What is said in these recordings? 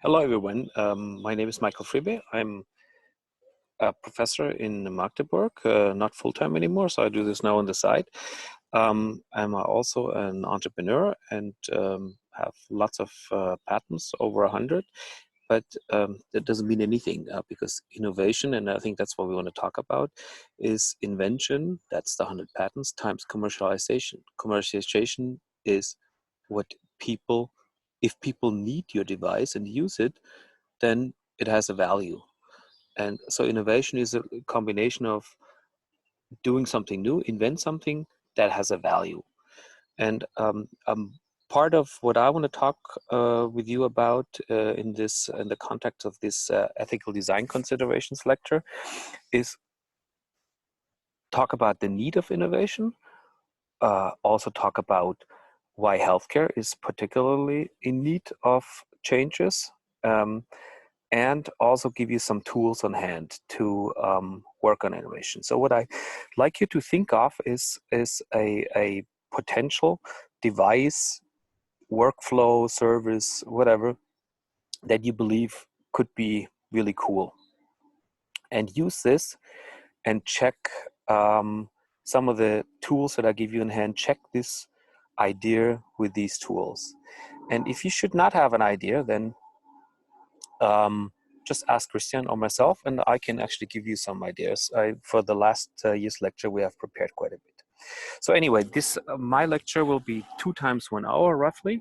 Hello, everyone. My name is Michael Friebe. I'm a professor in Magdeburg, not full-time anymore, so I do this now on the side. I'm also an entrepreneur and have lots of patents, over 100, but that doesn't mean anything because innovation, and I think that's what we want to talk about, is invention, that's the 100 patents, times commercialization. Commercialization is what people, if people need your device and use it, then it has a value. And so innovation is a combination of doing something new, invent something that has a value. And part of what I want to talk with you about in the context of this ethical design considerations lecture is talk about the need of innovation, also talk about why healthcare is particularly in need of changes, and also give you some tools on hand to work on innovation. So what I like you to think of is a potential device, workflow, service, whatever, that you believe could be really cool. And use this and check some of the tools that I give you in hand. Check this idea with these tools. And if you should not have an idea, then just ask Christian or myself, and I can actually give you some ideas. For the last year's lecture, we have prepared quite a bit. So anyway, this my lecture will be 2 times 1 hour, roughly.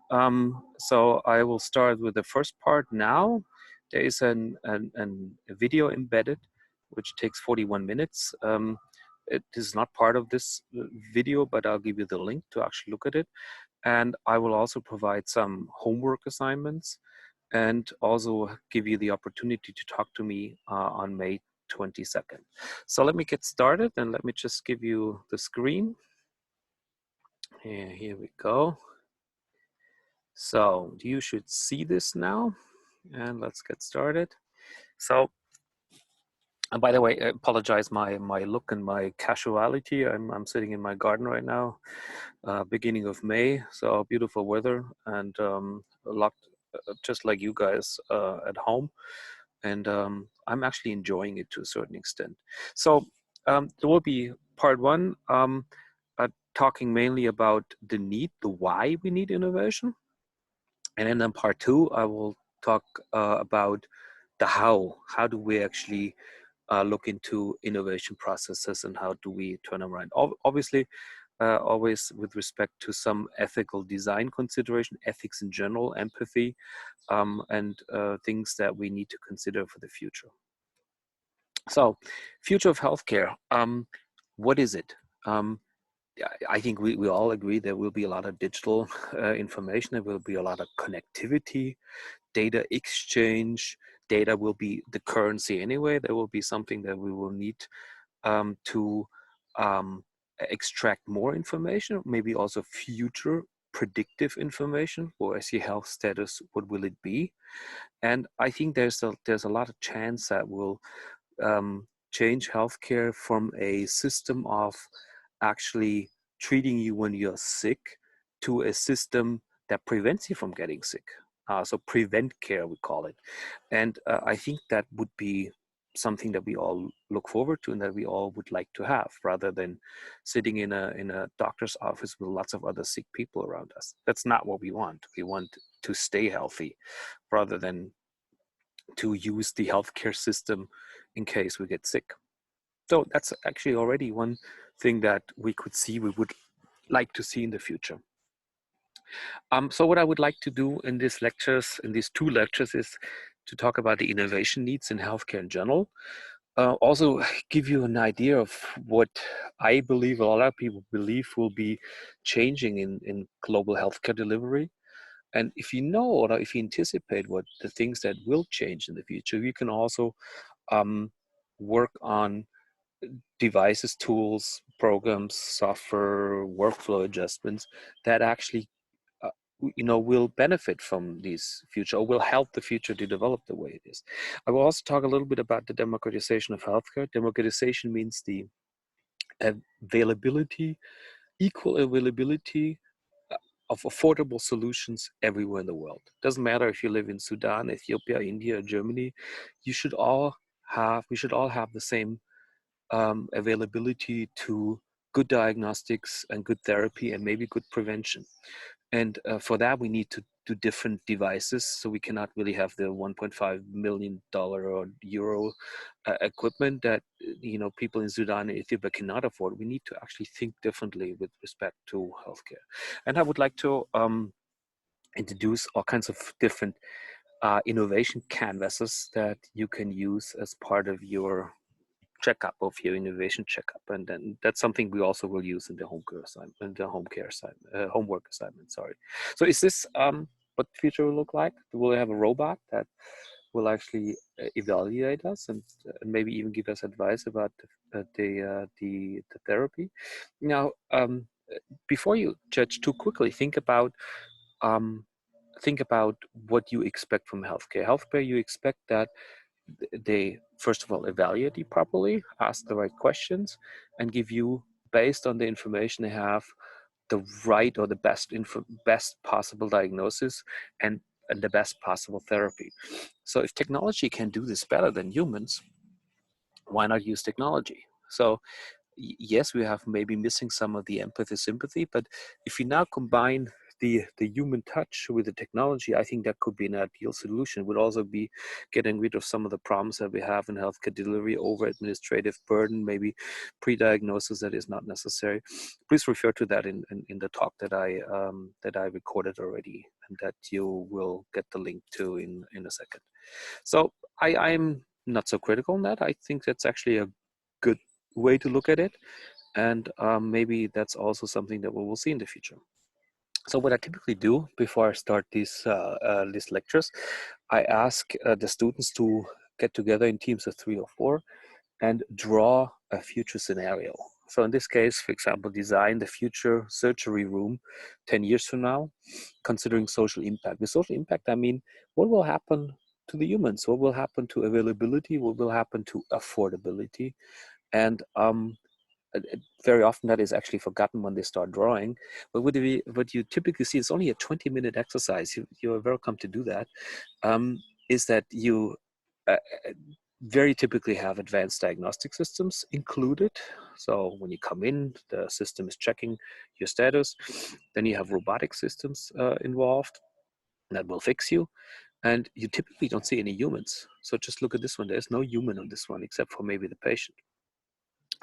So I will start with the first part now. There is a video embedded, which takes 41 minutes. It is not part of this video, but I'll give you the link to actually look at it. And I will also provide some homework assignments and also give you the opportunity to talk to me on May 22nd. So let me get started, and let me just give you the screen. Here we go. So you should see this now, and let's get started. So, and by the way, I apologize my look and my casuality. I'm sitting in my garden right now, beginning of May, so beautiful weather, and locked just like you guys at home, and I'm actually enjoying it to a certain extent. So there will be part 1, talking mainly about the need, the why we need innovation, and then in part 2 I will talk about the how. How do we actually look into innovation processes, and how do we turn them around? Obviously, always with respect to some ethical design consideration, ethics in general, empathy, and things that we need to consider for the future. So, future of healthcare. What is it? I think we all agree there will be a lot of digital information. There will be a lot of connectivity, data exchange. Data will be the currency anyway. There will be something that we will need to extract more information, maybe also future predictive information. Or as your health status, what will it be? And I think there's a lot of chance that will change healthcare from a system of actually treating you when you're sick to a system that prevents you from getting sick. So prevent care, we call it. And I think that would be something that we all look forward to and that we all would like to have, rather than sitting in a doctor's office with lots of other sick people around us. That's not what we want. We want to stay healthy rather than to use the healthcare system in case we get sick. So that's actually already one thing that we could see, we would like to see in the future. So what I would like to do in these lectures, in these 2 lectures, is to talk about the innovation needs in healthcare in general. Also give you an idea of what I believe, a lot of people believe, will be changing in global healthcare delivery. And if you know, or if you anticipate what the things that will change in the future, you can also work on devices, tools, programs, software, workflow adjustments that actually will benefit from these future, or will help the future to develop the way it is. I will also talk a little bit about the democratization of healthcare. Democratization means the availability, equal availability of affordable solutions everywhere in the world. Doesn't matter if you live in Sudan, Ethiopia, India, Germany. We should all have the same availability to good diagnostics and good therapy and maybe good prevention. And for that, we need to do different devices. So we cannot really have the $1.5 million or euro equipment that people in Sudan and Ethiopia cannot afford. We need to actually think differently with respect to healthcare. And I would like to introduce all kinds of different innovation canvases that you can use as part of your checkup, of your innovation checkup, and then that's something we also will use in the home care assignment, homework assignment. Sorry. So is this what the future will look like? Will we have a robot that will actually evaluate us and maybe even give us advice about the therapy? Now, before you judge too quickly, think about what you expect from healthcare. Healthcare, you expect that they first of all evaluate you properly, ask the right questions, and give you, based on the information they have, the right or the best possible diagnosis and the best possible therapy. So if technology can do this better than humans, why not use technology? So yes, we have maybe missing some of the empathy, sympathy, but if you now combine the human touch with the technology, I think that could be an ideal solution. It would also be getting rid of some of the problems that we have in healthcare delivery, over administrative burden, maybe pre-diagnosis that is not necessary. Please refer to that in the talk that I recorded already, and that you will get the link to in a second. So I'm not so critical on that. I think that's actually a good way to look at it, and maybe that's also something that we will see in the future. So what I typically do before I start these lectures, I ask the students to get together in teams of 3 or 4 and draw a future scenario. So in this case, for example, design the future surgery room 10 years from now, considering social impact. With social impact, I mean, what will happen to the humans? What will happen to availability? What will happen to affordability? And very often that is actually forgotten when they start drawing. But what you typically see is only a 20-minute exercise. You're welcome to do that. Is that you very typically have advanced diagnostic systems included. So when you come in, the system is checking your status. Then you have robotic systems involved that will fix you. And you typically don't see any humans. So just look at this one. There's no human on this one except for maybe the patient.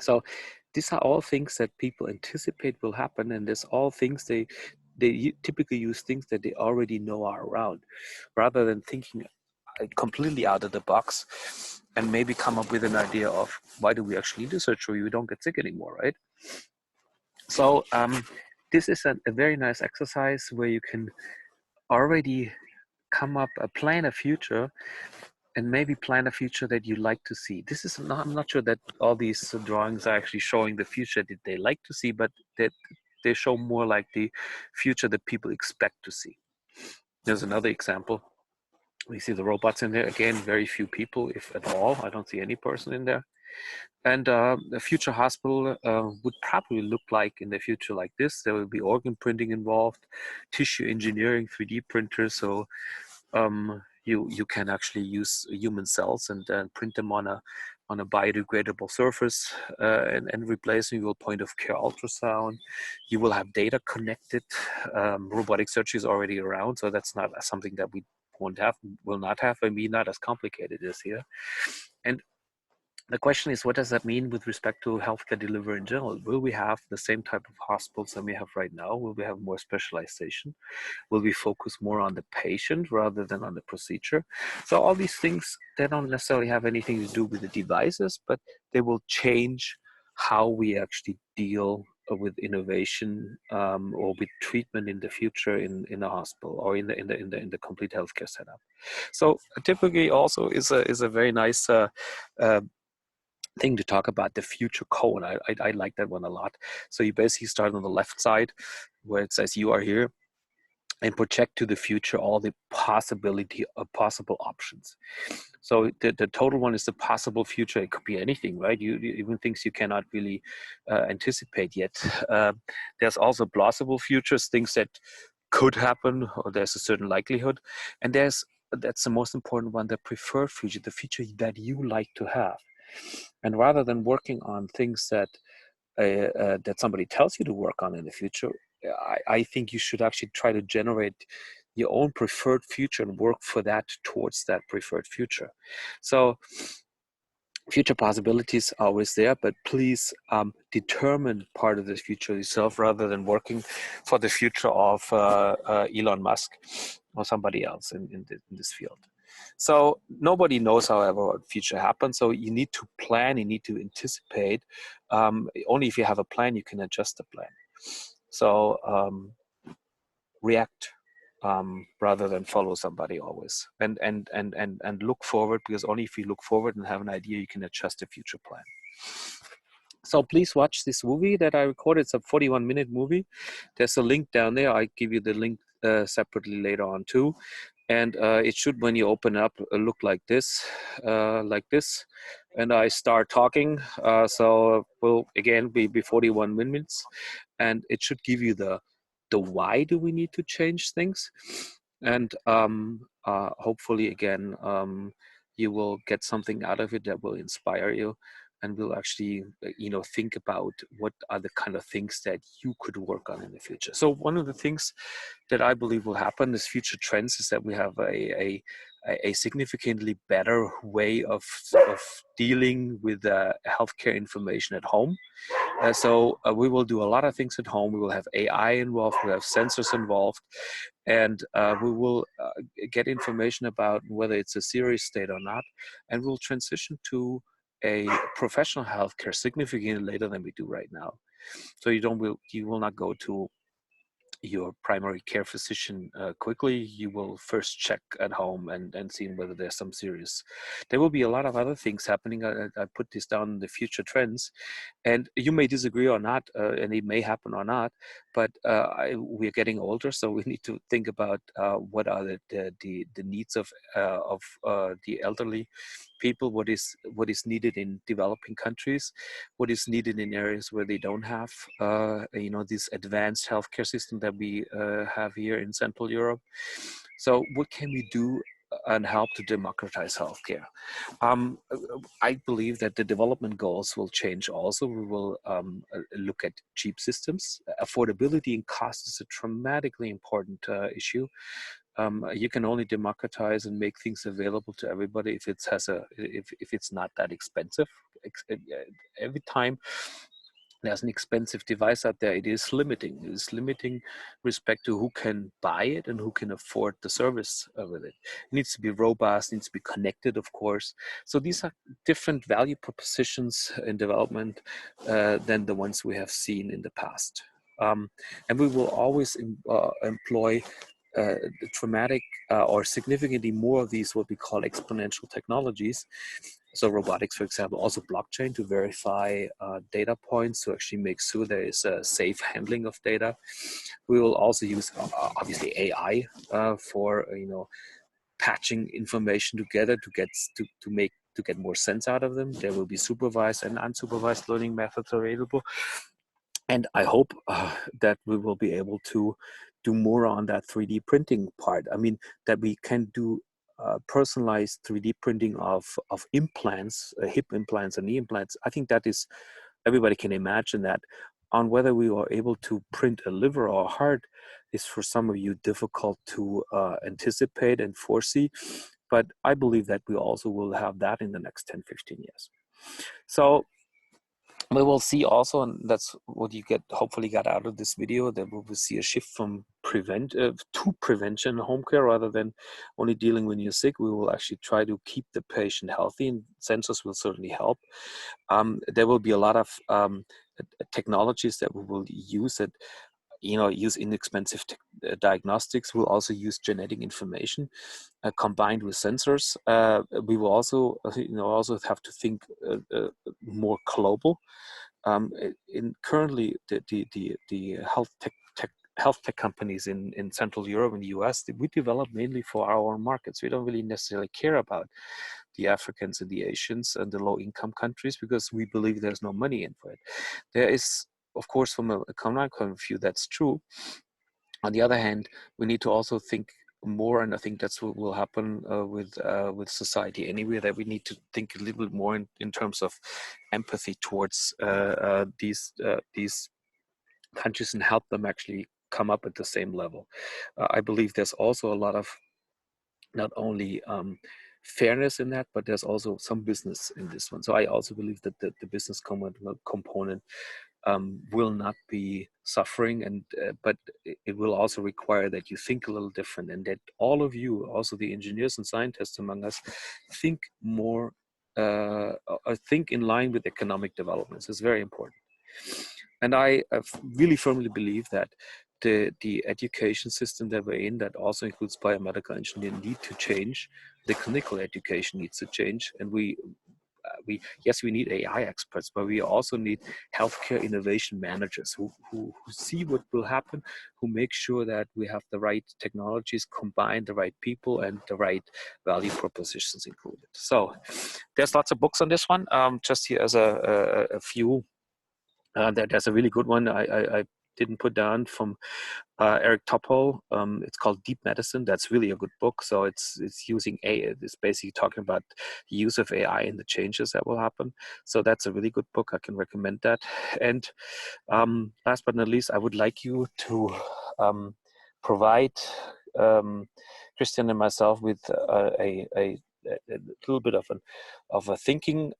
So these are all things that people anticipate will happen, and there's all things they typically use things that they already know are around, rather than thinking completely out of the box and maybe come up with an idea of, why do we actually need a surgery? We don't get sick anymore, right? So this is a very nice exercise where you can already plan a future, and maybe plan a future that you like to see. This is not, I'm not sure that all these drawings are actually showing the future that they like to see, but that they show more like the future that people expect to see. There's another example. We see the robots in there. Again, very few people, if at all. I don't see any person in there. And the future hospital would probably look like in the future like this. There will be organ printing involved, tissue engineering, 3D printers. So you can actually use human cells and print them on a biodegradable surface and replace them. You will point of care ultrasound. You will have data connected. Robotic surgery is already around, so that's not something that we will not have, and be not as complicated as here. And the question is, what does that mean with respect to healthcare delivery in general? Will we have the same type of hospitals that we have right now? Will we have more specialization? Will we focus more on the patient rather than on the procedure? So all these things, they don't necessarily have anything to do with the devices, but they will change how we actually deal with innovation or with treatment in the future in a hospital or in the complete healthcare setup. So typically also is a very nice thing to talk about, the future cone. I like that one a lot. So you basically start on the left side where it says you are here, and project to the future all the possibility of possible options. So the total one is the possible future. It could be anything, right? You even things you cannot really anticipate yet. There's also plausible futures, things that could happen, or there's a certain likelihood, and that's the most important one, the preferred future, the future that you like to have. And rather than working on things that that somebody tells you to work on in the future, I think you should actually try to generate your own preferred future and work for that, towards that preferred future. So future possibilities are always there, but please determine part of the future yourself, rather than working for the future of Elon Musk or somebody else in this field. So nobody knows, however, what future happens. So you need to plan, you need to anticipate. Only if you have a plan, you can adjust the plan. So react rather than follow somebody always, and look forward, because only if you look forward and have an idea, you can adjust the future plan. So please watch this movie that I recorded. It's a 41-minute movie. There's a link down there. I give you the link separately later on too. And it should, when you open up, look like this, and I start talking. So we'll again be 41 minutes, and it should give you the why do we need to change things, and hopefully again you will get something out of it that will inspire you, and will actually think about what are the kind of things that you could work on in the future. So one of the things that I believe will happen is future trends is that we have a significantly better way of dealing with healthcare information at home. So we will do a lot of things at home. We will have AI involved, we'll have sensors involved, and we will get information about whether it's a serious state or not, and we'll transition to a professional healthcare significantly later than we do right now. So you will not go to your primary care physician quickly. You will first check at home and see whether there's some serious. There will be a lot of other things happening. I put this down in the future trends, and you may disagree or not, and it may happen or not, but we're getting older, so we need to think about what are the needs of the elderly people, what is needed in developing countries, what is needed in areas where they don't have this advanced healthcare system that we have here in Central Europe. So what can we do and help to democratize healthcare? I believe that the development goals will change also. We will look at cheap systems. Affordability and cost is a dramatically important issue. You can only democratize and make things available to everybody if it's not that expensive. Every time there's an expensive device out there, it is limiting. It is limiting respect to who can buy it and who can afford the service with it. It needs to be robust, needs to be connected, of course. So these are different value propositions in development than the ones we have seen in the past. And we will always employ dramatic or significantly more of these what we call exponential technologies. So robotics, for example, also blockchain to verify data points to actually make sure there is a safe handling of data. We will also use obviously AI for patching information together to get more sense out of them. There will be supervised and unsupervised learning methods available. And I hope that we will be able to do more on that 3D printing part. I mean, that we can do personalized 3D printing of implants, hip implants and knee implants. I think that is, everybody can imagine that. On whether we are able to print a liver or a heart is for some of you difficult to anticipate and foresee. But I believe that we also will have that in the next 10, 15 years. So we will see also, and that's what you hopefully got out of this video, that we will see a shift from to prevention home care rather than only dealing when you're sick. We will actually try to keep the patient healthy, and sensors will certainly help. There will be a lot of technologies that we will use that use inexpensive diagnostics. We'll also use genetic information combined with sensors. We will also also have to think more global. Currently the health tech companies in Central Europe and the US, we develop mainly for our own markets. We don't really necessarily care about the Africans and the Asians and the low income countries because we believe there's no money in for it. There is, of course, from an economic point of view, that's true. On the other hand, we need to also think more, and I think that's what will happen with society anyway, that we need to think a little bit more in terms of empathy towards these countries and help them actually come up at the same level. I believe there's also a lot of not only fairness in that, but there's also some business in this one. So I also believe that the business component will not be suffering, and but it will also require that you think a little different, and that all of you, also the engineers and scientists among us, think more, think in line with economic developments. It's very important. And I really firmly believe that the education system that we're in, that also includes biomedical engineering, need to change. The clinical education needs to change, and we yes, we need AI experts, but we also need healthcare innovation managers who see what will happen, who make sure that we have the right technologies, combine the right people, and the right value propositions included. So there's lots of books on this one. Just here as a few. There's a really good one I didn't put down from Eric Topol. It's called Deep Medicine. That's really a good book. So it's using AI. It's basically talking about the use of AI and the changes that will happen. So that's a really good book. I can recommend that. And last but not least, I would like you to provide Christian and myself with a little bit of a thinking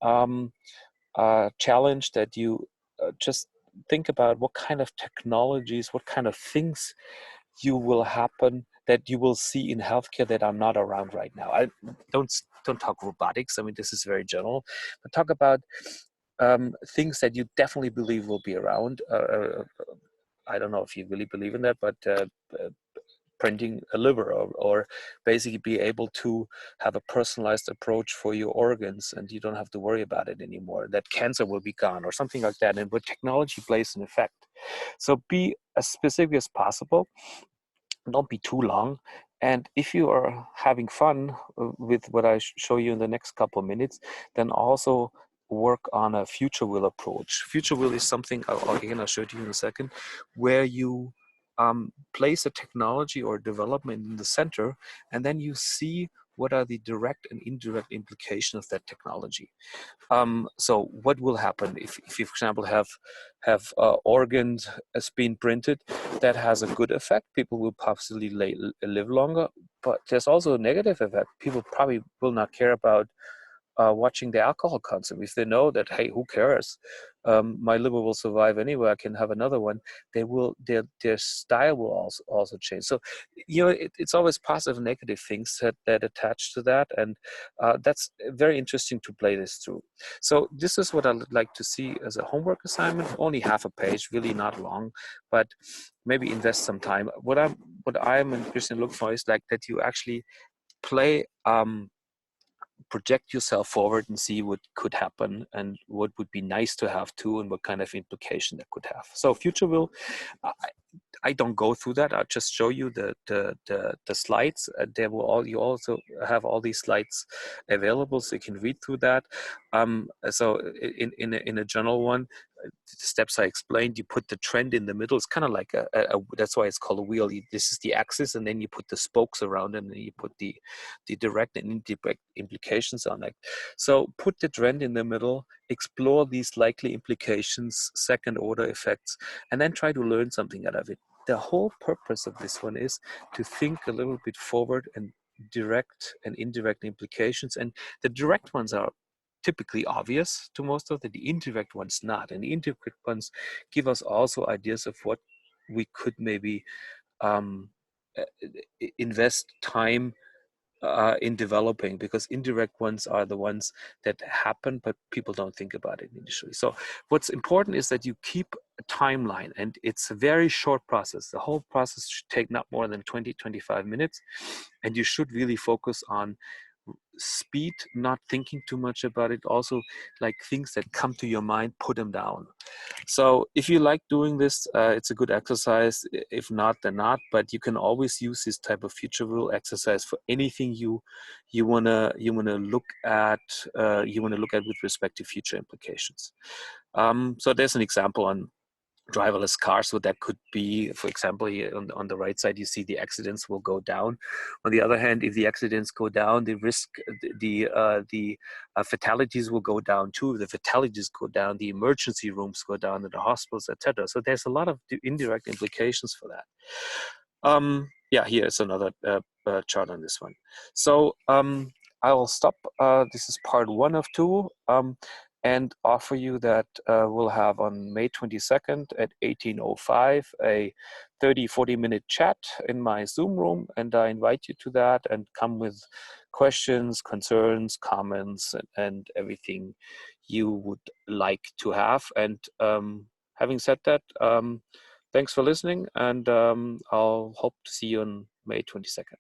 challenge, that you just think about what kind of technologies, what kind of things you will happen, that you will see in healthcare that are not around right now. I don't talk robotics. I mean, this is very general, but talk about things that you definitely believe will be around. I don't know if you really believe in that, but printing a liver, or basically be able to have a personalized approach for your organs, and you don't have to worry about it anymore, that cancer will be gone or something like that, and where technology plays an effect. So be as specific as possible, don't be too long, and if you are having fun with what I show you in the next couple of minutes, then also work on a future will approach. Future will is something, I'll show it to you in a second, where you place a technology or development in the center, and then you see what are the direct and indirect implications of that technology. So what will happen if you, for example, have organs as being printed? That has a good effect. People will possibly live longer, but there's also a negative effect. People probably will not care about watching the alcohol consume. If they know that, hey, who cares? My liver will survive anyway. I can have another one. They will. Their style will also change. So, it's always positive and negative things that attach to that, and that's very interesting to play this through. So this is what I'd like to see as a homework assignment. Only half a page, really not long, but maybe invest some time. What I'm and Christian look for is like that you actually play. Project yourself forward and see what could happen and what would be nice to have too, and what kind of implication that could have. So future will, I don't go through that. I'll just show you the slides. There will you also have all these slides available, so you can read through that. So in a general one, the steps I explained, you put the trend in the middle. It's kind of like that's why it's called a wheel. This is the axis, and then you put the spokes around it, and then you put the direct and indirect implications on it. So put the trend in the middle, explore these likely implications, second order effects, and then try to learn something out of it. The whole purpose of this one is to think a little bit forward and direct and indirect implications. And the direct ones are typically obvious to most of the indirect ones not. And the indirect ones give us also ideas of what we could maybe invest time in developing, because indirect ones are the ones that happen, but people don't think about it initially. So what's important is that you keep a timeline, and it's a very short process. The whole process should take not more than 20-25 minutes, and you should really focus on speed, not thinking too much about it. Also, like things that come to your mind, put them down. So if you like doing this, it's a good exercise. If not, then not. But you can always use this type of future rule exercise for anything you wanna look at. You wanna look at with respect to future implications. So there's an example on driverless cars. So that could be, for example, here on the right side, you see the accidents will go down. On the other hand, if the accidents go down, the risk, the fatalities will go down too. The fatalities go down, the emergency rooms go down in the hospitals, etc. So there's a lot of indirect implications for that. Yeah, here's another chart on this one. So I will stop. This is part 1 of 2. And offer you that we'll have on May 22nd at 18:05 a 30-40 minute chat in my Zoom room, and I invite you to that, and come with questions, concerns, comments, and everything you would like to have. And having said that, thanks for listening, and I'll hope to see you on May 22nd.